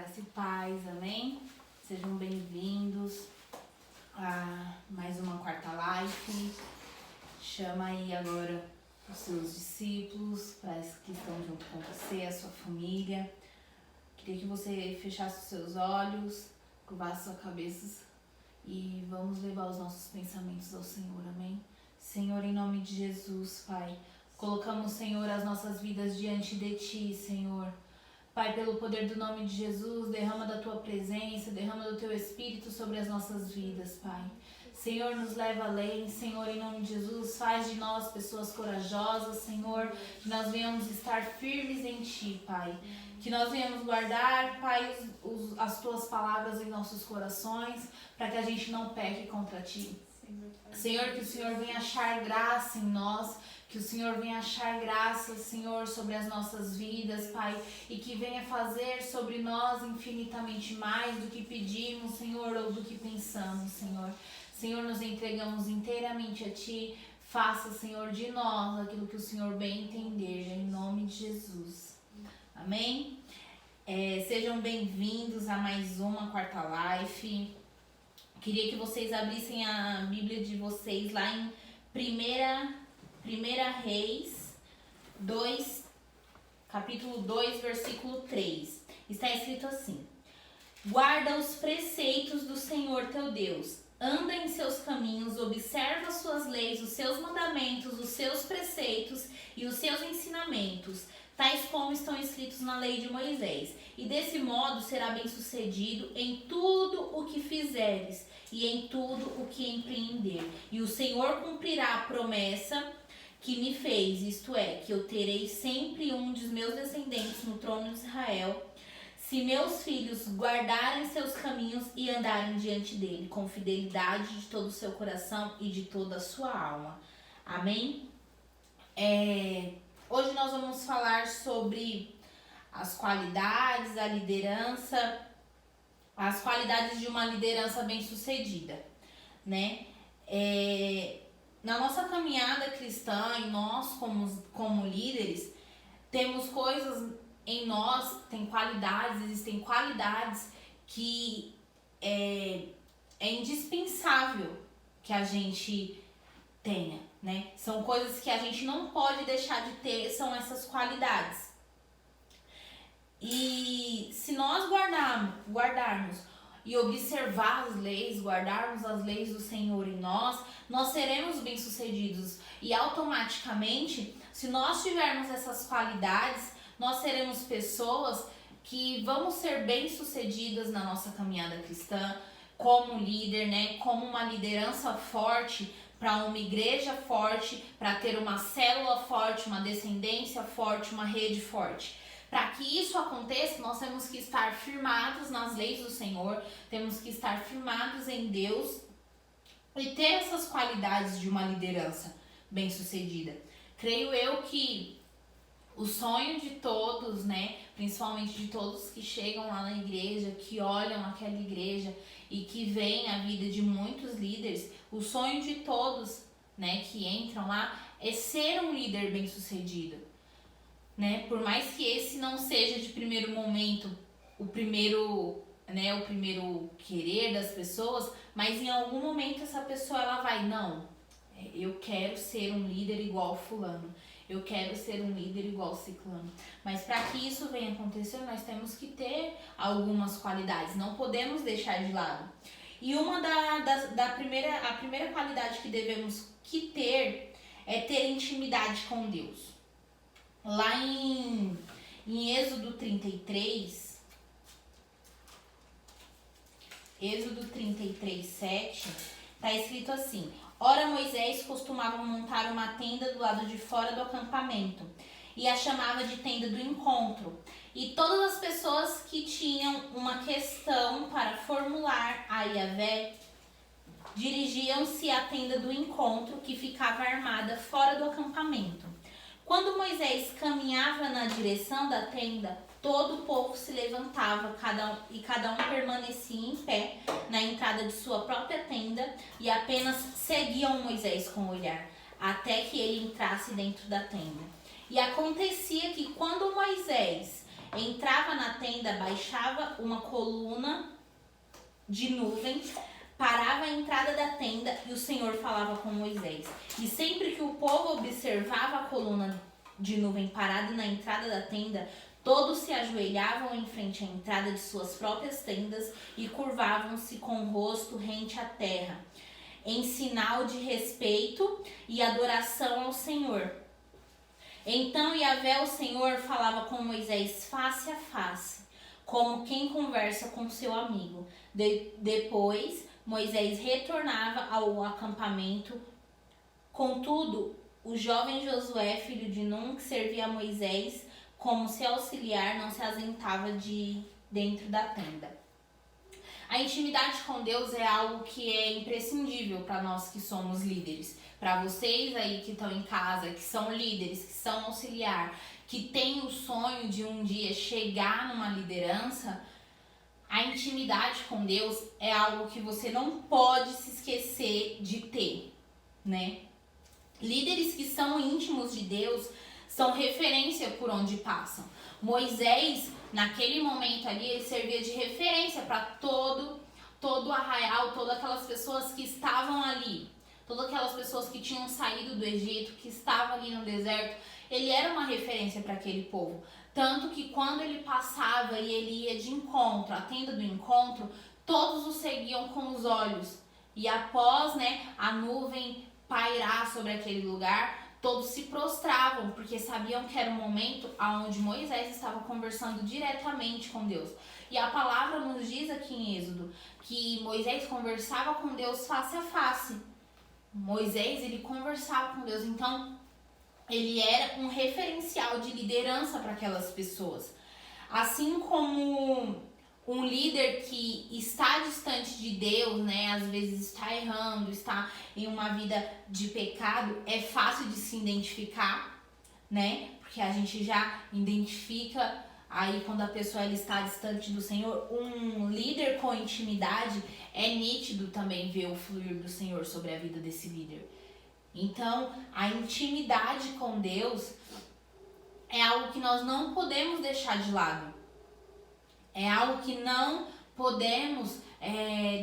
Graça e paz, amém? Sejam bem-vindos a mais uma quarta live. Chama aí agora os seus discípulos, para que estão junto com você, a sua família. Queria que você fechasse os seus olhos, curvasse sua cabeça e vamos levar os nossos pensamentos ao Senhor, amém? Senhor, em nome de Jesus, Pai, colocamos, Senhor, as nossas vidas diante de Ti, Senhor. Pai, pelo poder do nome de Jesus, derrama da Tua presença, derrama do Teu Espírito sobre as nossas vidas, Pai. Senhor, nos leva além, Senhor, em nome de Jesus, faz de nós pessoas corajosas, Senhor, que nós venhamos estar firmes em Ti, Pai. Que nós venhamos guardar, Pai, as Tuas palavras em nossos corações, para que a gente não peque contra Ti. Senhor, que o Senhor venha achar graça em nós, que o Senhor venha achar graça, Senhor, sobre as nossas vidas, Pai, e que venha fazer sobre nós infinitamente mais do que pedimos, Senhor, ou do que pensamos, Senhor. Senhor, nos entregamos inteiramente a Ti, faça, Senhor, de nós aquilo que o Senhor bem entender, em nome de Jesus. Amém? Sejam bem-vindos a mais uma quarta live. Queria que vocês abrissem a Bíblia de vocês lá em 1 Reis 2, capítulo 2, versículo 3. Está escrito assim: guarda os preceitos do Senhor teu Deus, anda em seus caminhos, observa as suas leis, os seus mandamentos, os seus preceitos e os seus ensinamentos, tais como estão escritos na lei de Moisés. E desse modo será bem-sucedido em tudo o que fizeres e em tudo o que empreender. E o Senhor cumprirá a promessa que me fez, isto é, que eu terei sempre um dos meus descendentes no trono de Israel, se meus filhos guardarem seus caminhos e andarem diante dele, com fidelidade de todo o seu coração e de toda a sua alma. Amém? Hoje nós vamos falar sobre as qualidades, a liderança, as qualidades de uma liderança bem-sucedida, né? Na nossa caminhada cristã, e nós como líderes, temos coisas em nós, existem qualidades que é indispensável que a gente tenha, né? São coisas que a gente não pode deixar de ter, são essas qualidades. E se nós guardarmos e observar as leis, guardarmos as leis do Senhor em nós seremos bem-sucedidos. E automaticamente, se nós tivermos essas qualidades, nós seremos pessoas que vamos ser bem-sucedidas na nossa caminhada cristã, como líder, né? Como uma liderança forte, para uma igreja forte, para ter uma célula forte, uma descendência forte, uma rede forte. Para que isso aconteça, nós temos que estar firmados nas leis do Senhor, temos que estar firmados em Deus e ter essas qualidades de uma liderança bem-sucedida. Creio eu que o sonho de todos, né, principalmente de todos que chegam lá na igreja, que olham aquela igreja e que veem a vida de muitos líderes, o sonho de todos, né, que entram lá é ser um líder bem-sucedido. Né? Por mais que esse não seja de primeiro momento o primeiro querer das pessoas, mas em algum momento essa pessoa ela vai, não, eu quero ser um líder igual fulano, eu quero ser um líder igual ciclano. Mas para que isso venha acontecer, nós temos que ter algumas qualidades, não podemos deixar de lado. E uma a primeira qualidade que devemos ter é ter intimidade com Deus. Lá em Êxodo 33, 7, está escrito assim: ora, Moisés costumava montar uma tenda do lado de fora do acampamento e a chamava de tenda do encontro. E todas as pessoas que tinham uma questão para formular a Yahvé dirigiam-se à tenda do encontro, que ficava armada fora do acampamento. Quando Moisés caminhava na direção da tenda, todo o povo se levantava cada um permanecia em pé na entrada de sua própria tenda e apenas seguiam Moisés com o olhar, até que ele entrasse dentro da tenda. E acontecia que quando Moisés entrava na tenda, baixava uma coluna de nuvem, parava a entrada da tenda e o Senhor falava com Moisés. E sempre que o povo observava a coluna de nuvem parada na entrada da tenda, todos se ajoelhavam em frente à entrada de suas próprias tendas e curvavam-se com o rosto rente à terra, em sinal de respeito e adoração ao Senhor. Então Yahvé, o Senhor, falava com Moisés face a face, como quem conversa com seu amigo. Depois, Moisés retornava ao acampamento. Contudo, o jovem Josué, filho de Nun, que servia a Moisés como seu auxiliar, não se ausentava de dentro da tenda. A intimidade com Deus é algo que é imprescindível para nós que somos líderes. Para vocês aí que estão em casa, que são líderes, que são auxiliar, que têm o sonho de um dia chegar numa liderança, a intimidade com Deus é algo que você não pode se esquecer de ter, né? Líderes que são íntimos de Deus são referência por onde passam. Moisés, naquele momento ali, ele servia de referência para todo o arraial, todas aquelas pessoas que estavam ali, todas aquelas pessoas que tinham saído do Egito, que estavam ali no deserto. Ele era uma referência para aquele povo. Tanto que quando ele passava e ele ia de encontro, a tenda do encontro, todos o seguiam com os olhos. E após, a nuvem pairar sobre aquele lugar, todos se prostravam, porque sabiam que era um momento onde Moisés estava conversando diretamente com Deus. E a palavra nos diz aqui em Êxodo que Moisés conversava com Deus face a face. Moisés, ele conversava com Deus, então ele era um referencial de liderança para aquelas pessoas. Assim como um líder que está distante de Deus, às vezes está errando, está em uma vida de pecado, é fácil de se identificar, porque a gente já identifica aí quando a pessoa ela está distante do Senhor. Um líder com intimidade, é nítido também ver o fluir do Senhor sobre a vida desse líder. Então, a intimidade com Deus é algo que nós não podemos deixar de lado. É algo que não podemos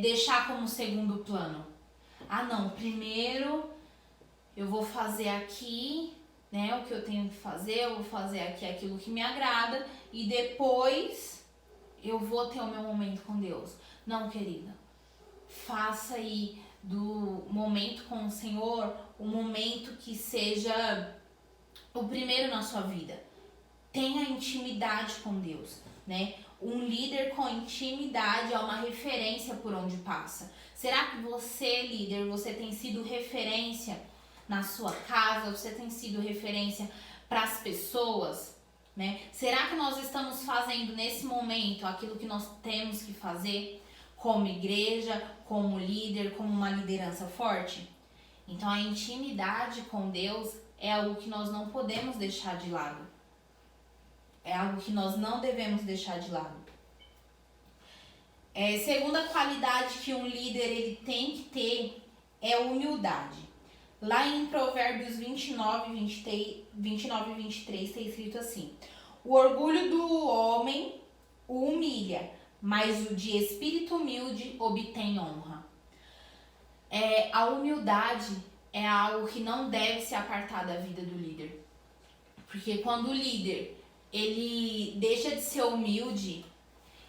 deixar como segundo plano. Não, primeiro eu vou fazer aqui, o que eu tenho que fazer, eu vou fazer aqui aquilo que me agrada e depois eu vou ter o meu momento com Deus. Não, querida, faça aí do momento com o Senhor um momento que seja o primeiro na sua vida. Tenha intimidade com Deus, Um líder com intimidade é uma referência por onde passa. Será que você, líder, você tem sido referência na sua casa? Você tem sido referência para as pessoas? Será que nós estamos fazendo nesse momento aquilo que nós temos que fazer como igreja, como líder, como uma liderança forte? Então a intimidade com Deus é algo que nós não podemos deixar de lado. É algo que nós não devemos deixar de lado. Segunda qualidade que um líder ele tem que ter é humildade. Lá em Provérbios 29 e 23 está escrito assim: o orgulho do homem o humilha, mas o de espírito humilde obtém honra. A humildade é algo que não deve se apartar da vida do líder. Porque quando o líder ele deixa de ser humilde,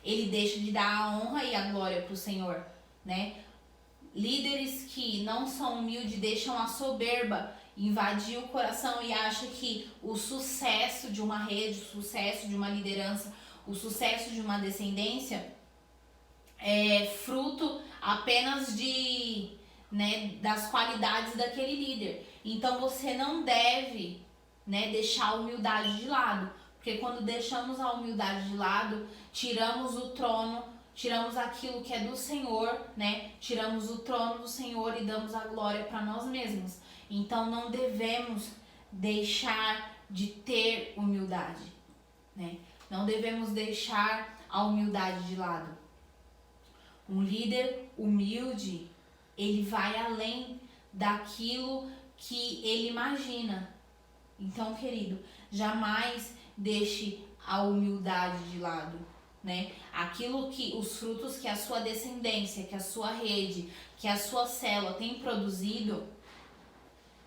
ele deixa de dar a honra e a glória para o Senhor, Líderes que não são humildes deixam a soberba invadir o coração e acham que o sucesso de uma rede, o sucesso de uma liderança, o sucesso de uma descendência é fruto apenas das qualidades daquele líder. Então você não deve deixar a humildade de lado. Porque quando deixamos a humildade de lado, tiramos o trono, tiramos aquilo que é do Senhor, Tiramos o trono do Senhor e damos a glória para nós mesmos. Então não devemos deixar de ter humildade, Não devemos deixar a humildade de lado. Um líder humilde, ele vai além daquilo que ele imagina. Então, querido, jamais deixe a humildade de lado, né? Aquilo que, os frutos que a sua descendência, que a sua rede, que a sua célula tem produzido,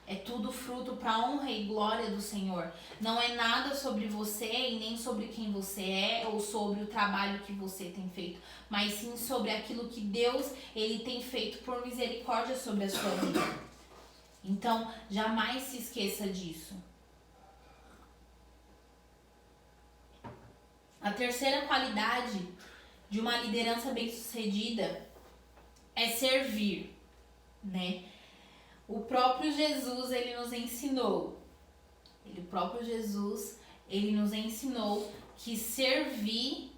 é tudo fruto para honra e glória do Senhor. Não é nada sobre você e nem sobre quem você é ou sobre o trabalho que você tem feito, mas sim sobre aquilo que Deus ele tem feito por misericórdia sobre a sua vida. Então, jamais se esqueça disso. A terceira qualidade de uma liderança bem-sucedida é servir, né? O próprio Jesus, ele nos ensinou. Ele nos ensinou que servir,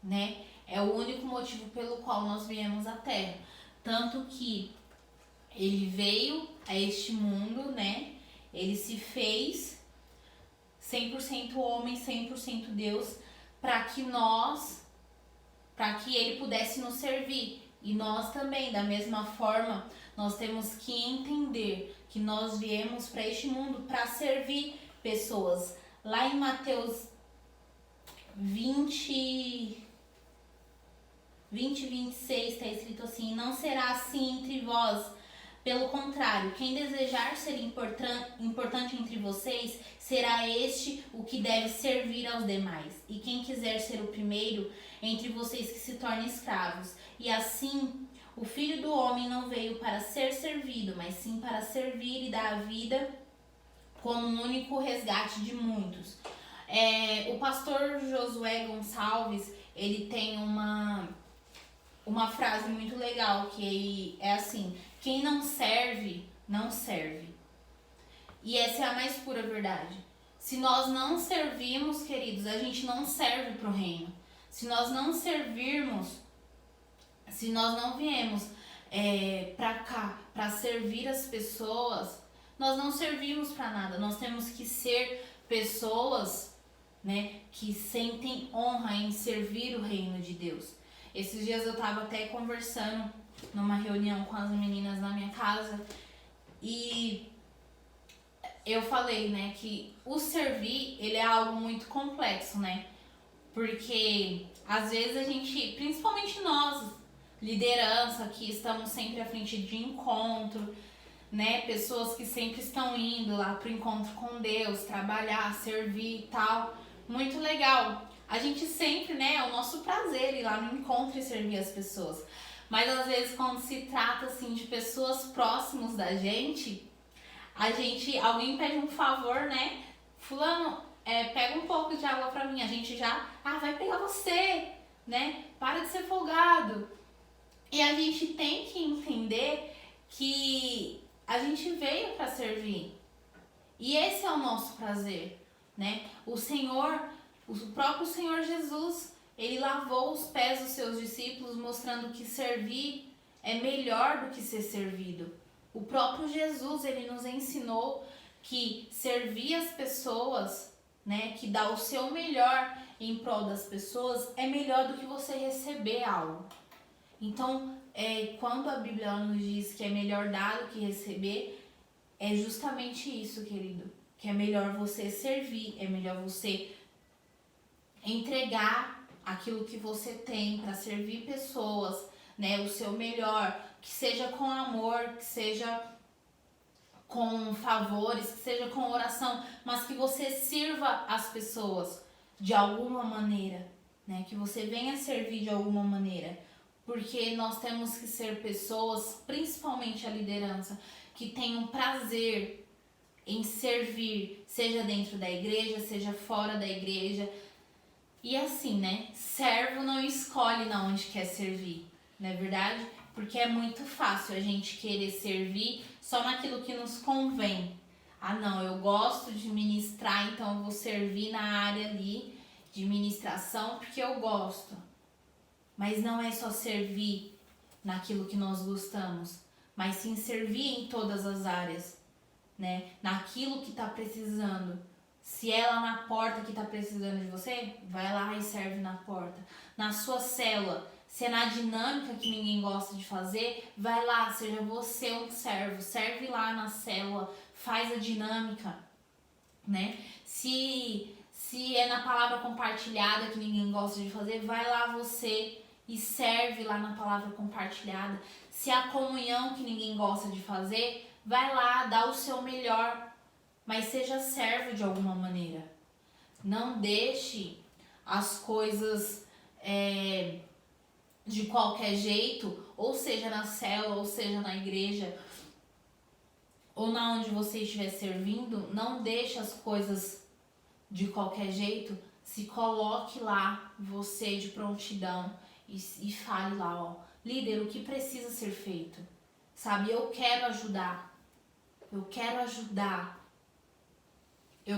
né, é o único motivo pelo qual nós viemos à Terra. Tanto que ele veio a este mundo, né? Ele se fez 100% homem, 100% Deus, para que ele pudesse nos servir. E nós também, da mesma forma, nós temos que entender que nós viemos para este mundo para servir pessoas. Lá em Mateus 20, 26 está escrito assim: não será assim entre vós. Pelo contrário, quem desejar ser importante entre vocês, será este o que deve servir aos demais. E quem quiser ser o primeiro entre vocês, que se torne escravos. E assim, o Filho do Homem não veio para ser servido, mas sim para servir e dar a vida como um único resgate de muitos. O pastor Josué Gonçalves, ele tem uma frase muito legal, que é assim: quem não serve, não serve. E essa é a mais pura verdade. Se nós não servimos, queridos, a gente não serve para o reino. Se nós não servirmos, se nós não viemos para cá para servir as pessoas, nós não servimos para nada. Nós temos que ser pessoas, né, que sentem honra em servir o reino de Deus. Esses dias eu estava até conversando numa reunião com as meninas na minha casa e eu falei, né, que o servir, ele é algo muito complexo, né? Porque às vezes a gente, principalmente nós, liderança, que estamos sempre à frente de encontro, né? Pessoas que sempre estão indo lá pro encontro com Deus, trabalhar, servir e tal. Muito legal. A gente sempre, né, é o nosso prazer ir lá no encontro e servir as pessoas. Mas às vezes quando se trata assim de pessoas próximas da gente, alguém pede um favor, né? Fulano, pega um pouco de água pra mim. A gente já, vai pegar você, né? Para de ser folgado. E a gente tem que entender que a gente veio para servir. E esse é o nosso prazer, né? O próprio Senhor Jesus, ele lavou os pés dos seus discípulos, mostrando que servir é melhor do que ser servido. O próprio Jesus, ele nos ensinou que servir as pessoas, né, que dar o seu melhor em prol das pessoas, é melhor do que você receber algo. Então, quando a Bíblia nos diz que é melhor dar do que receber, é justamente isso, querido. Que é melhor você servir, é melhor você entregar aquilo que você tem para servir pessoas, né, o seu melhor, que seja com amor, que seja com favores, que seja com oração, mas que você sirva as pessoas de alguma maneira, né, que você venha servir de alguma maneira, porque nós temos que ser pessoas, principalmente a liderança, que tenham prazer em servir, seja dentro da igreja, seja fora da igreja. E assim, né? Servo não escolhe na onde quer servir, não é verdade? Porque é muito fácil a gente querer servir só naquilo que nos convém. Ah, não, eu gosto de ministrar, então eu vou servir na área ali de ministração porque eu gosto. Mas não é só servir naquilo que nós gostamos, mas sim servir em todas as áreas, né? Naquilo que está precisando. Se é lá na porta que está precisando de você, vai lá e serve na porta. Na sua célula, se é na dinâmica que ninguém gosta de fazer, vai lá, seja você um servo, serve lá na célula, faz a dinâmica, né? Se Se é na palavra compartilhada que ninguém gosta de fazer, vai lá você e serve lá na palavra compartilhada. Se é a comunhão que ninguém gosta de fazer, vai lá, dá o seu melhor, mas seja servo de alguma maneira. Não deixe as coisas de qualquer jeito, ou seja na célula, ou seja na igreja, ou na onde você estiver servindo. Não deixe as coisas de qualquer jeito. Se coloque lá, você de prontidão, e fale lá, ó, líder, o que precisa ser feito? Sabe, eu quero ajudar, eu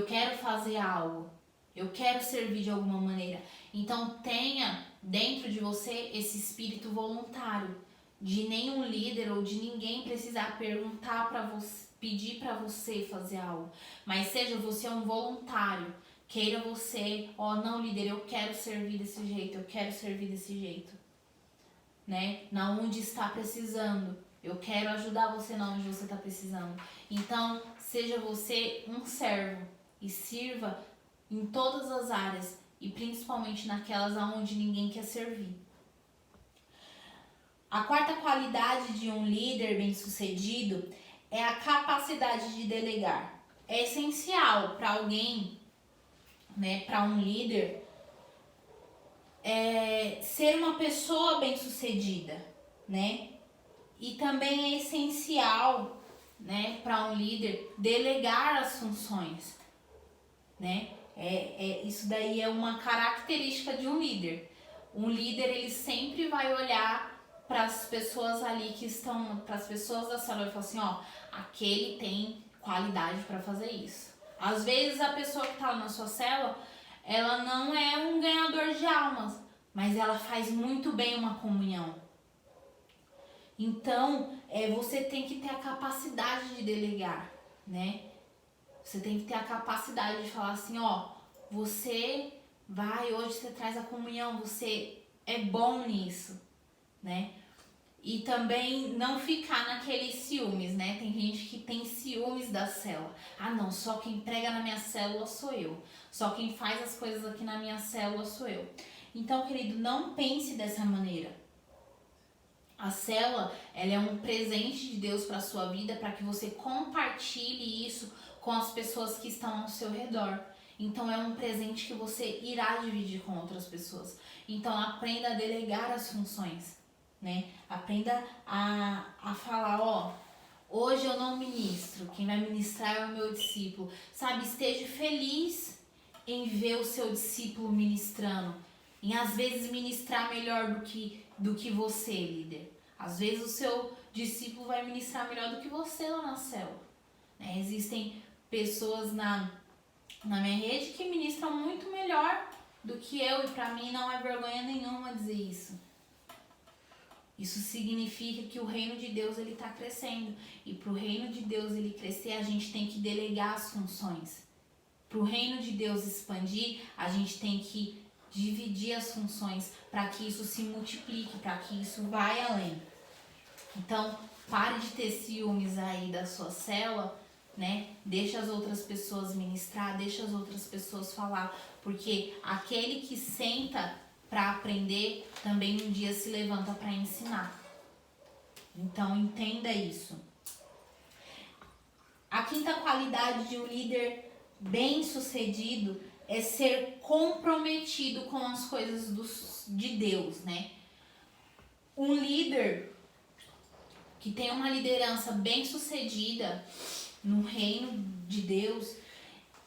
quero fazer algo, eu quero servir de alguma maneira. Então tenha dentro de você esse espírito voluntário, de nenhum líder ou de ninguém precisar perguntar para você, pedir para você fazer algo, mas seja você um voluntário. Queira você, ó, não, líder, eu quero servir desse jeito, né? Na onde está precisando, eu quero ajudar você na onde você está precisando. Então, seja você um servo e sirva em todas as áreas e principalmente naquelas aonde ninguém quer servir. A quarta qualidade de um líder bem-sucedido é a capacidade de delegar. É essencial para alguém, né, para um líder, ser uma pessoa bem-sucedida, né? E também é essencial, né, para um líder delegar as funções, né? Isso daí é uma característica de um líder. Um líder, ele sempre vai olhar para as pessoas ali que estão, para as pessoas da célula e falar assim, ó, aquele tem qualidade para fazer isso. Às vezes a pessoa que está na sua célula, ela não é um ganhador de almas, mas ela faz muito bem uma comunhão. Então, você tem que ter a capacidade de delegar, né? Você tem que ter a capacidade de falar assim, ó, você vai, hoje você traz a comunhão, você é bom nisso, né? E também não ficar naqueles ciúmes, né? Tem gente que tem ciúmes da célula. Ah, não, só quem prega na minha célula sou eu. Só quem faz as coisas aqui na minha célula sou eu. Então, querido, não pense dessa maneira. A célula, ela é um presente de Deus para a sua vida, para que você compartilhe isso com as pessoas que estão ao seu redor. Então, é um presente que você irá dividir com outras pessoas. Então, aprenda a delegar as funções, né? Aprenda a falar, ó, hoje eu não ministro, quem vai ministrar é o meu discípulo. Sabe, esteja feliz em ver o seu discípulo ministrando, em às vezes ministrar melhor do que você, líder. Às vezes o seu discípulo vai ministrar melhor do que você lá na célula, né? Existem pessoas na minha rede que ministram muito melhor do que eu, e para mim não é vergonha nenhuma dizer isso. Isso significa que o reino de Deus ele está crescendo, e para o reino de Deus ele crescer, a gente tem que delegar as funções. Para o reino de Deus expandir, a gente tem que dividir as funções para que isso se multiplique, para que isso vá além. Então, pare de ter ciúmes aí da sua célula, né? Deixa as outras pessoas ministrar, deixa as outras pessoas falar, porque aquele que senta para aprender também um dia se levanta para ensinar. Então, entenda isso. A quinta qualidade de um líder bem-sucedido é ser comprometido com as coisas de Deus, né? Um líder que tem uma liderança bem-sucedida no reino de Deus,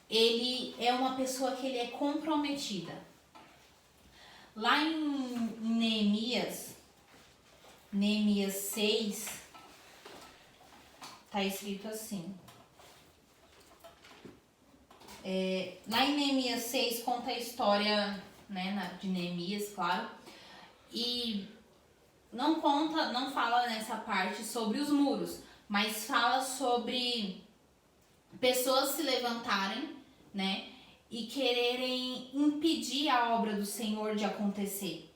ele é uma pessoa que ele é comprometida. Lá em Neemias 6, tá escrito assim. Lá em Neemias 6 conta a história, né, de Neemias, claro, e não fala nessa parte sobre os muros, mas fala sobre pessoas se levantarem, né, e quererem impedir a obra do Senhor de acontecer.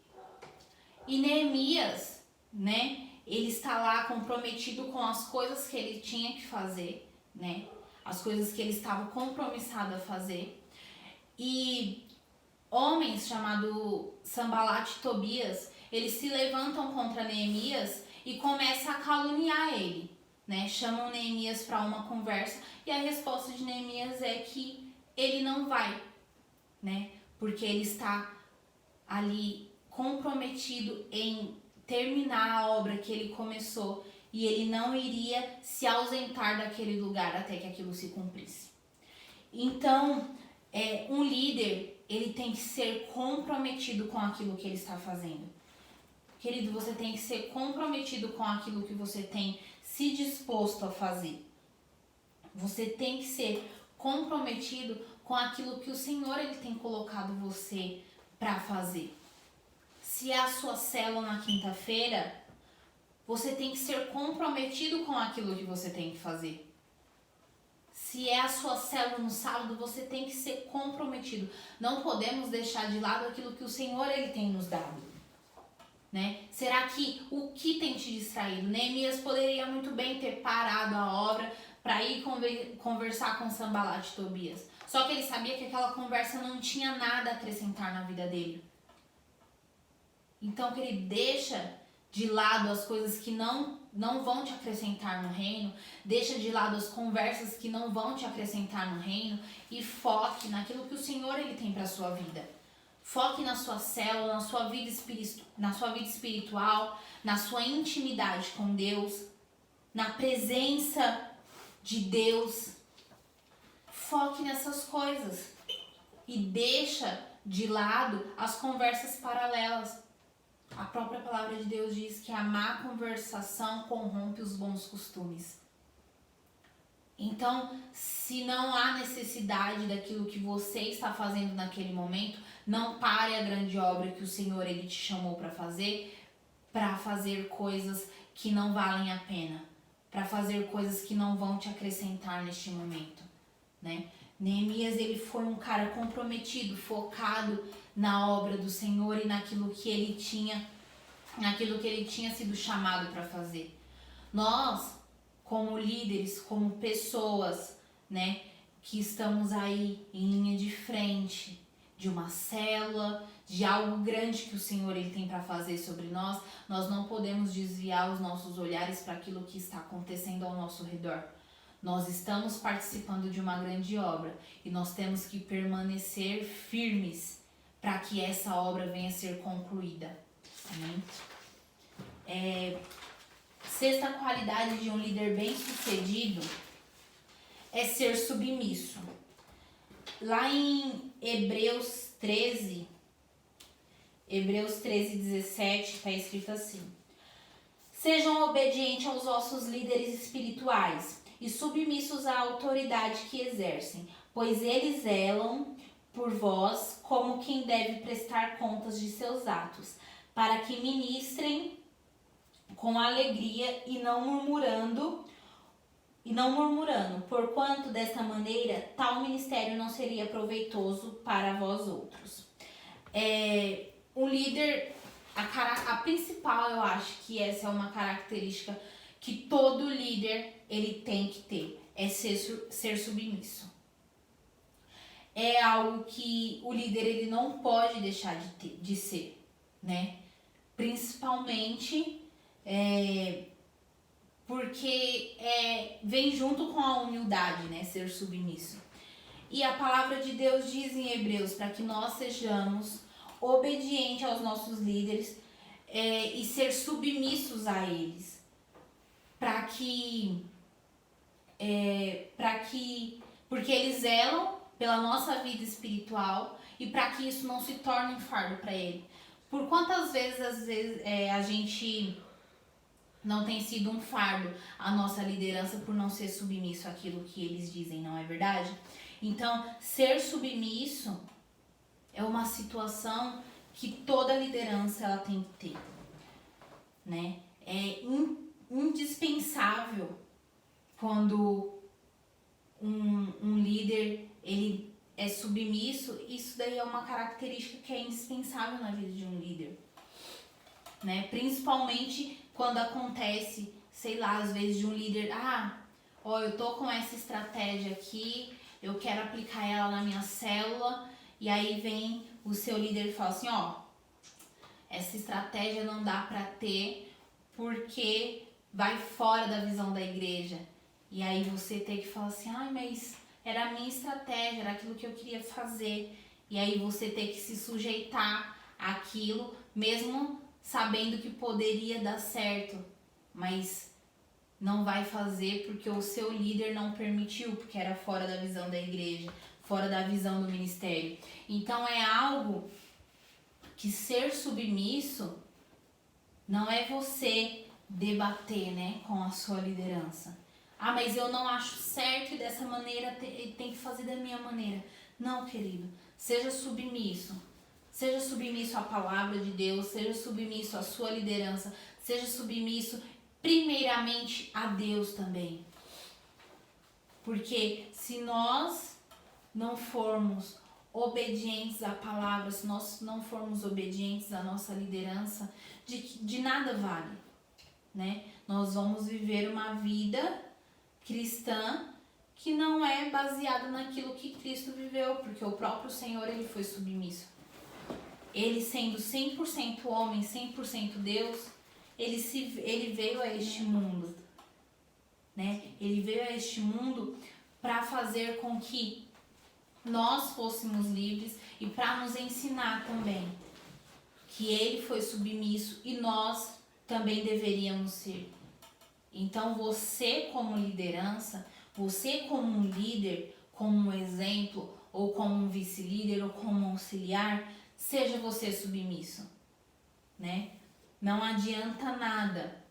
E Neemias, né, ele está lá comprometido com as coisas que ele tinha que fazer, né, as coisas que ele estava compromissado a fazer. E homens chamados Sanbalat e Tobias, eles se levantam contra Neemias e começam a caluniar ele, né? Chamam Neemias para uma conversa e a resposta de Neemias é que ele não vai, né? Porque ele está ali comprometido em terminar a obra que ele começou e ele não iria se ausentar daquele lugar até que aquilo se cumprisse. Então, um líder, ele tem que ser comprometido com aquilo que ele está fazendo. Querido, você tem que ser comprometido com aquilo que você tem se disposto a fazer. Você tem que ser comprometido com aquilo que o Senhor ele tem colocado você para fazer. Se é a sua célula na quinta-feira, você tem que ser comprometido com aquilo que você tem que fazer. Se é a sua célula no sábado, você tem que ser comprometido. Não podemos deixar de lado aquilo que o Senhor ele tem nos dado, né? Será que o que tem te distraído? Neemias poderia muito bem ter parado a obra para ir conversar com Sanbalat e Tobias. Só que ele sabia que aquela conversa não tinha nada a acrescentar na vida dele. Então, querido, deixa de lado as coisas que não vão te acrescentar no reino, deixa de lado as conversas que não vão te acrescentar no reino e foque naquilo que o Senhor ele tem para sua vida. Foque na sua célula, na sua vida espiritual, na sua intimidade com Deus, na presença de Deus. Foque nessas coisas e deixa de lado as conversas paralelas. A própria palavra de Deus diz que a má conversação corrompe os bons costumes. Então, se não há necessidade daquilo que você está fazendo naquele momento, não pare a grande obra que o Senhor ele te chamou para fazer coisas que não valem a pena, para fazer coisas que não vão te acrescentar neste momento, né? Neemias ele foi um cara comprometido, focado na obra do Senhor e naquilo que ele tinha sido chamado para fazer. Nós, como líderes, como pessoas, né, que estamos aí em linha de frente de uma célula, de algo grande que o Senhor ele tem para fazer sobre nós, nós não podemos desviar os nossos olhares para aquilo que está acontecendo ao nosso redor. Nós estamos participando de uma grande obra e nós temos que permanecer firmes para que essa obra venha a ser concluída. Amém? Sexta qualidade de um líder bem-sucedido é ser submisso. Lá em Hebreus 13, 17, está escrito assim: sejam obedientes aos vossos líderes espirituais e submissos à autoridade que exercem, pois eles zelam por vós como quem deve prestar contas de seus atos, para que ministrem com alegria e não murmurando, porquanto desta maneira tal ministério não seria proveitoso para vós outros. Um líder, a principal, eu acho que essa é uma característica que todo líder ele tem que ter, é ser submisso. É algo que o líder ele não pode deixar de ser, né? Principalmente porque vem junto com a humildade, né? Ser submisso. E a palavra de Deus diz em Hebreus para que nós sejamos obedientes aos nossos líderes e ser submissos a eles, porque eles zelam pela nossa vida espiritual e para que isso não se torne um fardo para ele. Por quantas vezes, a gente não tem sido um fardo a nossa liderança por não ser submisso àquilo que eles dizem, não é verdade? Então, ser submisso é uma situação que toda liderança ela tem que ter, né? É indispensável quando um líder ele é submisso. Isso daí é uma característica que é indispensável na vida de um líder, né? Principalmente quando acontece, sei lá, às vezes de um líder, eu tô com essa estratégia aqui, eu quero aplicar ela na minha célula e aí vem o seu líder e fala assim, ó, essa estratégia não dá para ter porque vai fora da visão da igreja. E aí você tem que falar assim, ai, mas era a minha estratégia, era aquilo que eu queria fazer. E aí você tem que se sujeitar àquilo, mesmo sabendo que poderia dar certo, mas não vai fazer porque o seu líder não permitiu, porque era fora da visão da igreja, fora da visão do ministério. Então é algo que ser submisso não é você debater, né, com a sua liderança. Ah, mas eu não acho certo e dessa maneira tem que fazer da minha maneira. Não, querido, seja submisso. Seja submisso à palavra de Deus, seja submisso à sua liderança, seja submisso primeiramente a Deus também. Porque se nós não formos obedientes à palavra, se nós não formos obedientes à nossa liderança, de nada vale, né? Nós vamos viver uma vida cristã que não é baseada naquilo que Cristo viveu, porque o próprio Senhor, ele foi submisso. Ele sendo 100% homem, 100% Deus, ele veio a este mundo, né? Ele veio a este mundo para fazer com que nós fôssemos livres e para nos ensinar também que ele foi submisso e nós também deveríamos ser. Então você como liderança, você como um líder, como um exemplo, ou como um vice-líder, ou como um auxiliar, seja você submisso, né? Não adianta nada,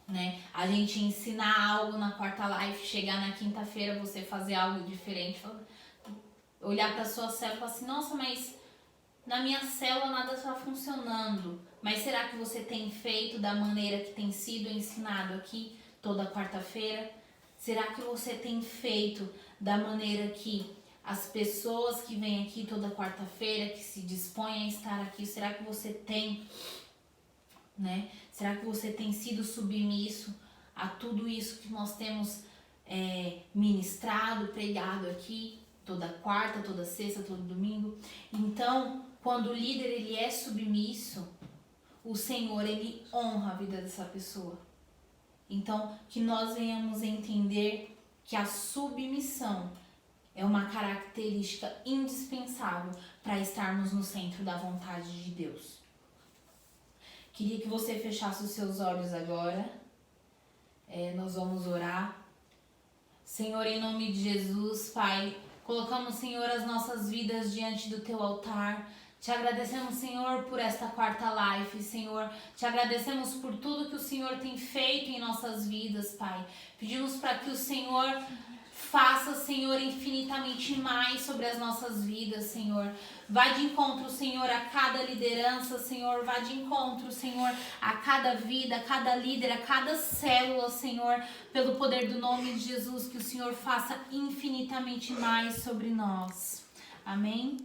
né? A gente ensinar algo na quarta live, chegar na quinta-feira você fazer algo diferente, olhar para sua célula e falar assim, nossa, mas na minha célula nada está funcionando. Mas será que você tem feito da maneira que tem sido ensinado aqui toda quarta-feira? Será que você tem feito da maneira que as pessoas que vêm aqui toda quarta-feira, que se dispõem a estar aqui, será que você tem, né? Será que você tem sido submisso a tudo isso que nós temos ministrado, pregado aqui toda quarta, toda sexta, todo domingo? Então, quando o líder ele é submisso, o Senhor ele honra a vida dessa pessoa. Então, que nós venhamos entender que a submissão é uma característica indispensável para estarmos no centro da vontade de Deus. Queria que você fechasse os seus olhos agora. Nós vamos orar. Senhor, em nome de Jesus, Pai, colocamos, Senhor, as nossas vidas diante do Teu altar. Te agradecemos, Senhor, por esta quarta live, Senhor. Te agradecemos por tudo que o Senhor tem feito em nossas vidas, Pai. Pedimos para que o Senhor faça, Senhor, infinitamente mais sobre as nossas vidas, Senhor. Vai de encontro, Senhor, a cada liderança, Senhor. Vai de encontro, Senhor, a cada vida, a cada líder, a cada célula, Senhor. Pelo poder do nome de Jesus, que o Senhor faça infinitamente mais sobre nós. Amém?